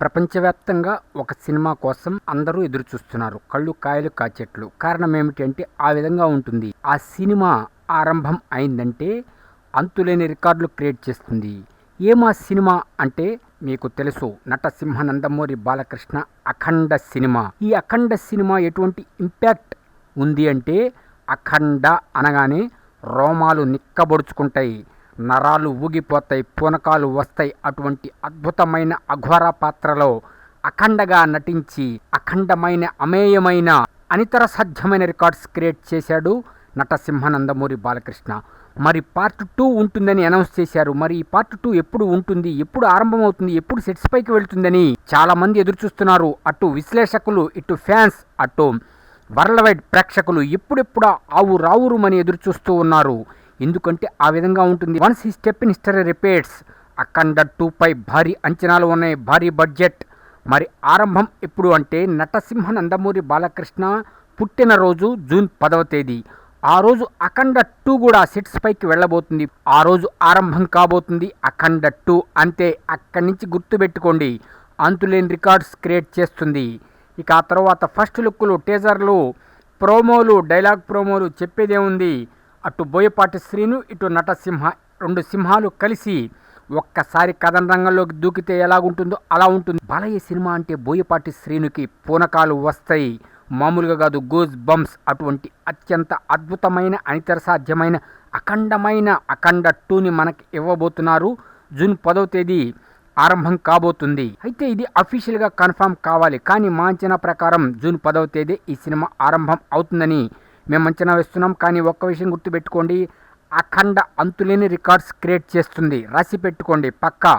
ప్రపంచవ్యాప్తంగా ఒక సినిమా కోసం అందరూ ఎదురు చూస్తున్నారు. కళ్ళు కాయలు కాచెట్లు. కారణం ఏమిటంటే ఆ విధంగా ఉంటుంది. ఆ సినిమా ఆరంభం అయిందంటే అంతులేని రికార్డులు క్రియేట్ చేస్తుంది. ఏమా సినిమా అంటే మీకు తెలుసు, నటసింహ నందమూరి బాలకృష్ణ అఖండ సినిమా. ఈ అఖండ సినిమా ఎటువంటి ఇంపాక్ట్ ఉంది అంటే, అఖండ అనగానే రోమాలు నిక్కబొడుచుకుంటాయి, నరాలు ఊగిపోతాయి, పూనకాలు వస్తాయి. అటువంటి అద్భుతమైన అఘోర పాత్రలో అఖండగా నటించి అఖండమైన అమేయమైన అనితర సాధ్యమైన రికార్డ్స్ క్రియేట్ చేశాడు నటసింహ నందమూరి బాలకృష్ణ. మరి పార్ట్ 2 ఉంటుందని అనౌన్స్ చేశారు. మరి ఈ పార్ట్ 2 ఎప్పుడు ఉంటుంది, ఎప్పుడు ఆరంభమవుతుంది, ఎప్పుడు సెట్స్ పైకి వెళ్తుందని చాలా మంది ఎదురు చూస్తున్నారు. అటు విశ్లేషకులు, ఇటు ఫ్యాన్స్, అటు వరల్డ్ వైడ్ ప్రేక్షకులు ఎప్పుడెప్పుడు ఆవు రావురుమని ఎదురు చూస్తూ ఉన్నారు. ఎందుకంటే ఆ విధంగా ఉంటుంది. వన్స్ ఈ స్టెప్ ఇన్ హిస్టరీ రిపీట్స్. అఖండ 2 పై భారీ అంచనాలు ఉన్నాయి, భారీ బడ్జెట్. మరి ఆరంభం ఎప్పుడు అంటే నటసింహ నందమూరి బాలకృష్ణ పుట్టినరోజు జూన్ 10వ తేదీ. ఆ రోజు అఖండ 2 కూడా సెట్స్ పైకి వెళ్ళబోతుంది. ఆ రోజు ఆరంభం కాబోతుంది అఖండ 2. అంతే, అక్కడి నుంచి గుర్తుపెట్టుకోండి, అంతులేని రికార్డ్స్ క్రియేట్ చేస్తుంది. ఇక ఆ తర్వాత ఫస్ట్ లుక్లు, టీజర్లు, ప్రోమోలు, డైలాగ్ ప్రోమోలు చెప్పేదేముంది. అటు బోయపాటి శ్రీను, ఇటు నటసింహ, 2 సింహాలు కలిసి ఒక్కసారి కథన రంగంలోకి దూకితే ఎలాగుంటుందో అలా ఉంటుంది. బాలయ్య సినిమా అంటే బోయపాటి శ్రీనుకి పూనకాలు వస్తాయి, మామూలుగా కాదు, గూస్ బంప్స్. అటువంటి అత్యంత అద్భుతమైన అనితర సాధ్యమైన అఖండమైన అఖండ 2ని మనకి ఇవ్వబోతున్నారు. జూన్ 10వ తేదీ ఆరంభం కాబోతుంది. అయితే ఇది అఫీషియల్గా కన్ఫర్మ్ కావాలి, కానీ మా అంచనా ప్రకారం జూన్ 10వ తేదీ ఈ సినిమా ఆరంభం అవుతుందని మేము అంచనా వేస్తున్నాం. కానీ ఒక్క విషయం గుర్తుపెట్టుకోండి, అఖండ అంతులేని రికార్డ్స్ క్రియేట్ చేస్తుంది. రాసి పెట్టుకోండి పక్కా.